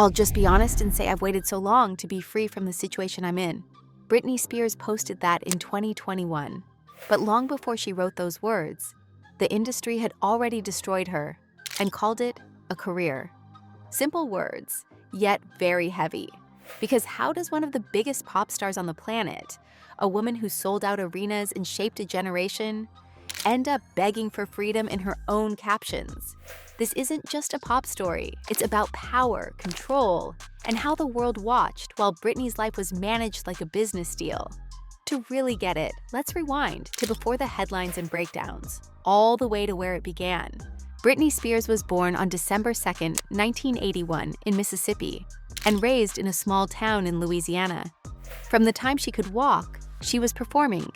I'll just be honest and say I've waited so long to be free from the situation I'm in. Britney Spears posted that in 2021. But long before she wrote those words, the industry had already destroyed her and called it a career. Simple words, yet very heavy. Because how does one of the biggest pop stars on the planet, a woman who sold out arenas and shaped a generation, end up begging for freedom in her own captions? This isn't just a pop story. It's about power, control, and how the world watched while Britney's life was managed like a business deal. To really get it, let's rewind to before the headlines and breakdowns, all the way to where it began. Britney Spears was born on December 2, 1981, in Mississippi, and raised in a small town in Louisiana. From the time she could walk, she was performing.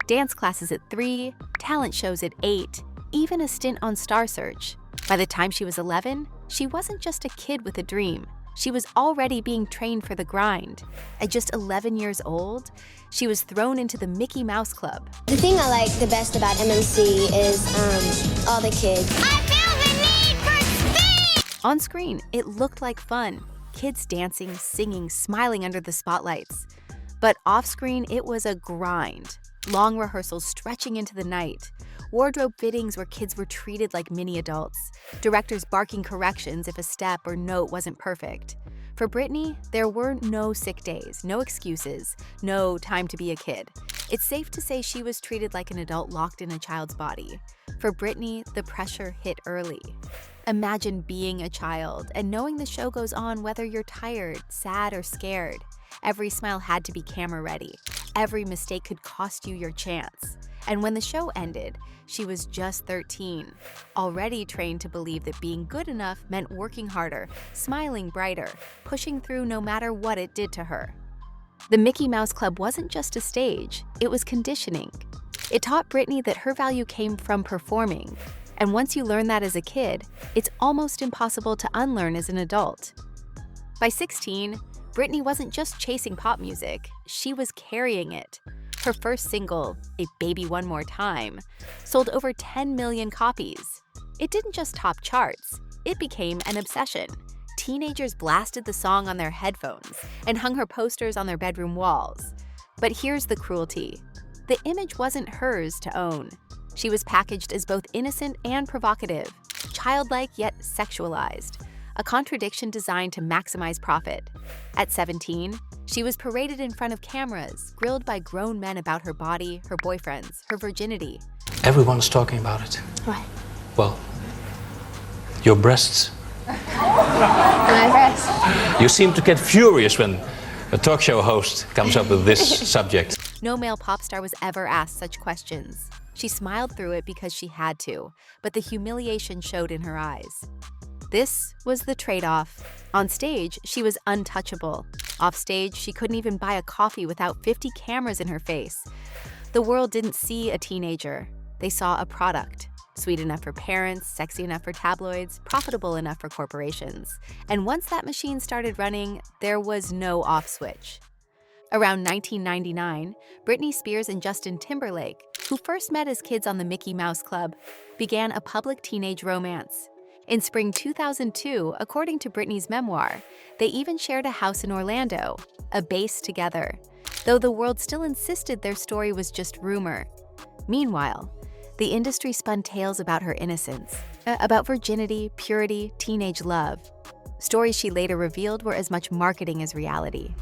Dance classes at 3, talent shows at 8, even a stint on Star Search. By the time she was 11, she wasn't just a kid with a dream. She was already being trained for the grind. At just 11 years old, she was thrown into the Mickey Mouse Club. The thing I like the best about MMC is all the kids. I feel the need for speed! On screen, it looked like fun. Kids dancing, singing, smiling under the spotlights. But off-screen, it was a grind. Long rehearsals stretching into the night. Wardrobe fittings where kids were treated like mini adults. Directors barking corrections if a step or note wasn't perfect. For Britney, there were no sick days, no excuses, no time to be a kid. It's safe to say she was treated like an adult locked in a child's body. For Britney, the pressure hit early. Imagine being a child and knowing the show goes on whether you're tired, sad, or scared. Every smile had to be camera ready. Every mistake could cost you your chance. And when the show ended, she was just 13, already trained to believe that being good enough meant working harder, smiling brighter, pushing through no matter what it did to her. The Mickey Mouse Club wasn't just a stage, it was conditioning. It taught Britney that her value came from performing. And once you learn that as a kid, it's almost impossible to unlearn as an adult. By 16, Britney wasn't just chasing pop music, she was carrying it. Her first single, A Baby One More Time, sold over 10 million copies. It didn't just top charts, it became an obsession. Teenagers blasted the song on their headphones and hung her posters on their bedroom walls. But here's the cruelty. The image wasn't hers to own. She was packaged as both innocent and provocative, childlike yet sexualized, a contradiction designed to maximize profit. At 17, she was paraded in front of cameras, grilled by grown men about her body, her boyfriends, her virginity. Everyone's talking about it. What? Well, your breasts. My breast. You seem to get furious when a talk show host comes up with this subject. No male pop star was ever asked such questions. She smiled through it because she had to, but the humiliation showed in her eyes. This was the trade-off. On stage, she was untouchable. Off stage, she couldn't even buy a coffee without 50 cameras in her face. The world didn't see a teenager. They saw a product. Sweet enough for parents, sexy enough for tabloids, profitable enough for corporations. And once that machine started running, there was no off switch. Around 1999, Britney Spears and Justin Timberlake, who first met as kids on the Mickey Mouse Club, began a public teenage romance. In spring 2002, according to Britney's memoir, they even shared a house in Orlando, a base together, though the world still insisted their story was just rumor. Meanwhile, the industry spun tales about her innocence, about virginity, purity, teenage love. Stories she later revealed were as much marketing as reality.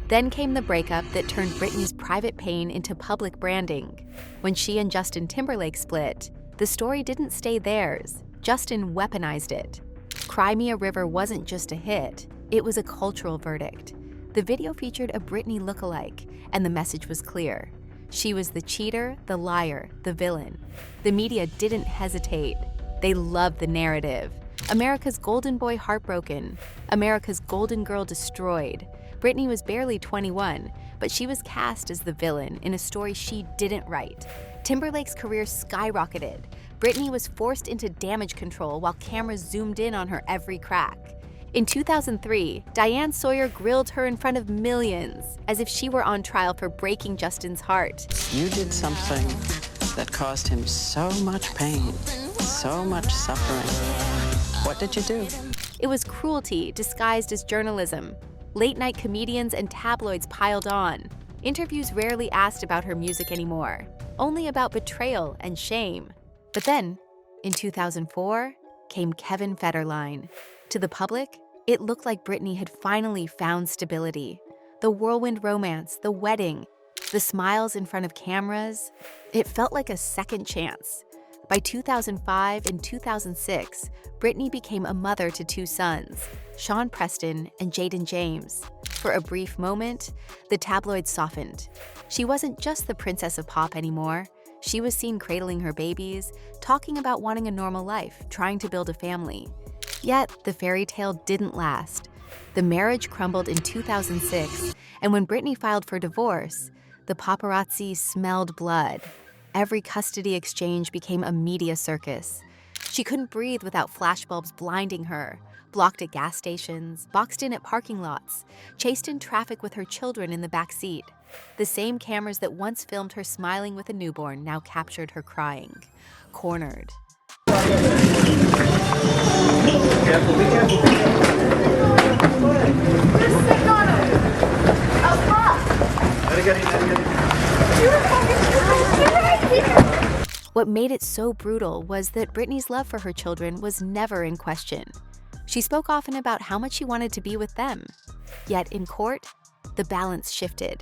Then came the breakup that turned Britney's private pain into public branding. When she and Justin Timberlake split, the story didn't stay theirs. Justin weaponized it. Cry Me a River wasn't just a hit, it was a cultural verdict. The video featured a Britney lookalike, and the message was clear. She was the cheater, the liar, the villain. The media didn't hesitate. They loved the narrative. America's golden boy heartbroken. America's golden girl destroyed. Britney was barely 21, but she was cast as the villain in a story she didn't write. Timberlake's career skyrocketed. Britney was forced into damage control while cameras zoomed in on her every crack. In 2003, Diane Sawyer grilled her in front of millions, as if she were on trial for breaking Justin's heart. You did something that caused him so much pain, so much suffering. What did you do? It was cruelty disguised as journalism. Late-night comedians and tabloids piled on. Interviews rarely asked about her music anymore, only about betrayal and shame. But then, in 2004, came Kevin Federline. To the public, it looked like Britney had finally found stability. The whirlwind romance, the wedding, the smiles in front of cameras, it felt like a second chance. By 2005 and 2006, Britney became a mother to two sons, Sean Preston and Jaden James. For a brief moment, the tabloids softened. She wasn't just the princess of pop anymore. She was seen cradling her babies, talking about wanting a normal life, trying to build a family. Yet, the fairy tale didn't last. The marriage crumbled in 2006, and when Britney filed for divorce, the paparazzi smelled blood. Every custody exchange became a media circus. She couldn't breathe without flashbulbs blinding her, blocked at gas stations, boxed in at parking lots, chased in traffic with her children in the back seat. The same cameras that once filmed her smiling with a newborn now captured her crying, cornered. What made it so brutal was that Britney's love for her children was never in question. She spoke often about how much she wanted to be with them. Yet in court, the balance shifted.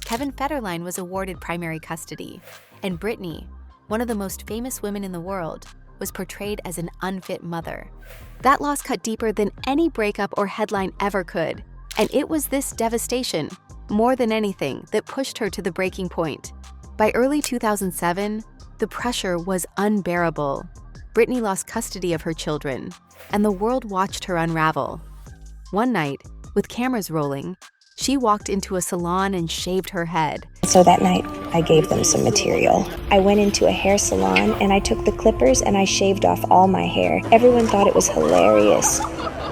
Kevin Federline was awarded primary custody, and Britney, one of the most famous women in the world, was portrayed as an unfit mother. That loss cut deeper than any breakup or headline ever could, and it was this devastation, more than anything, that pushed her to the breaking point. By early 2007, the pressure was unbearable. Britney lost custody of her children, and the world watched her unravel. One night, with cameras rolling, she walked into a salon and shaved her head. So that night, I gave them some material. I went into a hair salon and I took the clippers and I shaved off all my hair. Everyone thought it was hilarious.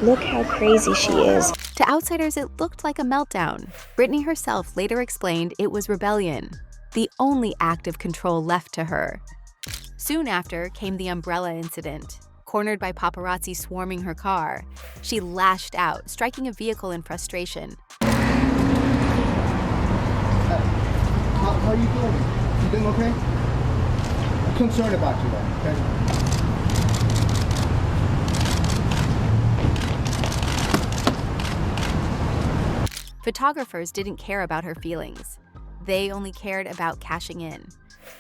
Look how crazy she is. To outsiders, it looked like a meltdown. Britney herself later explained it was rebellion, the only act of control left to her. Soon after came the umbrella incident. Cornered by paparazzi swarming her car, she lashed out, striking a vehicle in frustration. How are you doing? You doing okay? I'm concerned about you though, okay? Photographers didn't care about her feelings. They only cared about cashing in.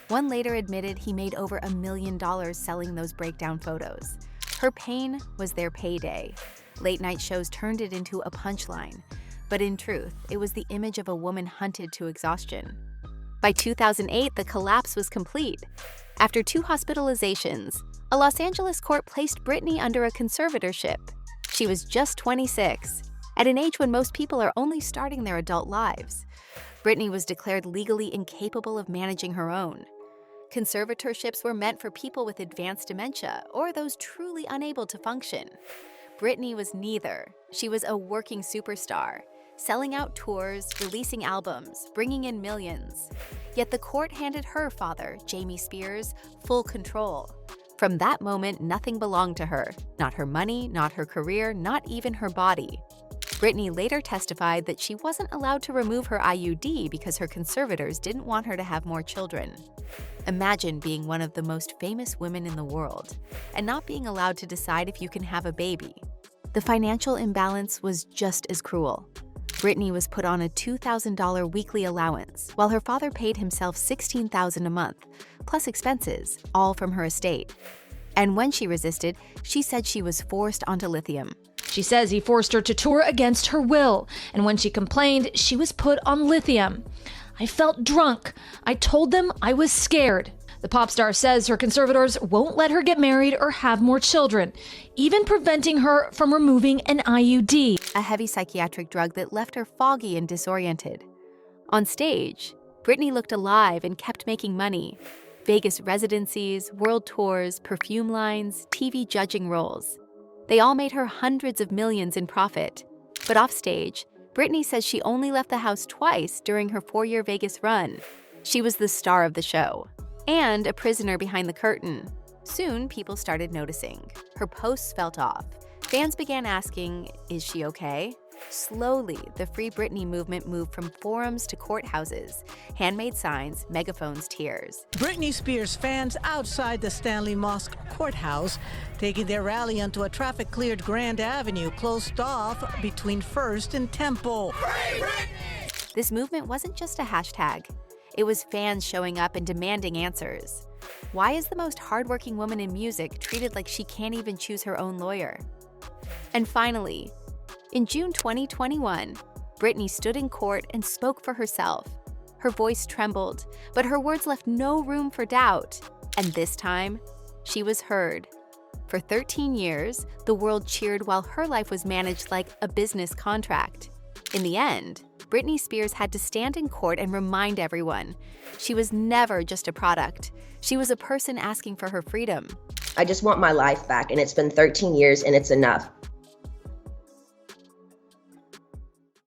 One later admitted he made over $1 million selling those breakdown photos. Her pain was their payday. Late-night shows turned it into a punchline. But in truth, it was the image of a woman hunted to exhaustion. By 2008, the collapse was complete. After 2 hospitalizations, a Los Angeles court placed Britney under a conservatorship. She was just 26, at an age when most people are only starting their adult lives. Britney was declared legally incapable of managing her own. Conservatorships were meant for people with advanced dementia or those truly unable to function. Britney was neither. She was a working superstar, selling out tours, releasing albums, bringing in millions. Yet the court handed her father, Jamie Spears, full control. From that moment, nothing belonged to her. Not her money, not her career, not even her body. Britney later testified that she wasn't allowed to remove her IUD because her conservators didn't want her to have more children. Imagine being one of the most famous women in the world and not being allowed to decide if you can have a baby. The financial imbalance was just as cruel. Britney was put on a $2,000 weekly allowance, while her father paid himself $16,000 a month, plus expenses, all from her estate. And when she resisted, she said she was forced onto lithium. She says he forced her to tour against her will, and when she complained, she was put on lithium. I felt drunk. I told them I was scared. The pop star says her conservators won't let her get married or have more children, even preventing her from removing an IUD, a heavy psychiatric drug that left her foggy and disoriented. On stage, Britney looked alive and kept making money. Vegas residencies, world tours, perfume lines, TV judging roles. They all made her hundreds of millions in profit. But offstage, Britney says she only left the house twice during her 4-year Vegas run. She was the star of the show, and a prisoner behind the curtain. Soon, people started noticing. Her posts felt off. Fans began asking, is she okay? Slowly, the Free Britney movement moved from forums to courthouses, handmade signs, megaphones, tears. Britney Spears fans outside the Stanley Mosque courthouse taking their rally onto a traffic-cleared Grand Avenue closed off between First and Temple. This movement wasn't just a hashtag. It was fans showing up and demanding answers. Why is the most hardworking woman in music treated like she can't even choose her own lawyer? And finally, in June 2021, Britney stood in court and spoke for herself. Her voice trembled, but her words left no room for doubt. And this time, she was heard. For 13 years, the world cheered while her life was managed like a business contract. In the end, Britney Spears had to stand in court and remind everyone she was never just a product. She was a person asking for her freedom. I just want my life back, and it's been 13 years, and it's enough.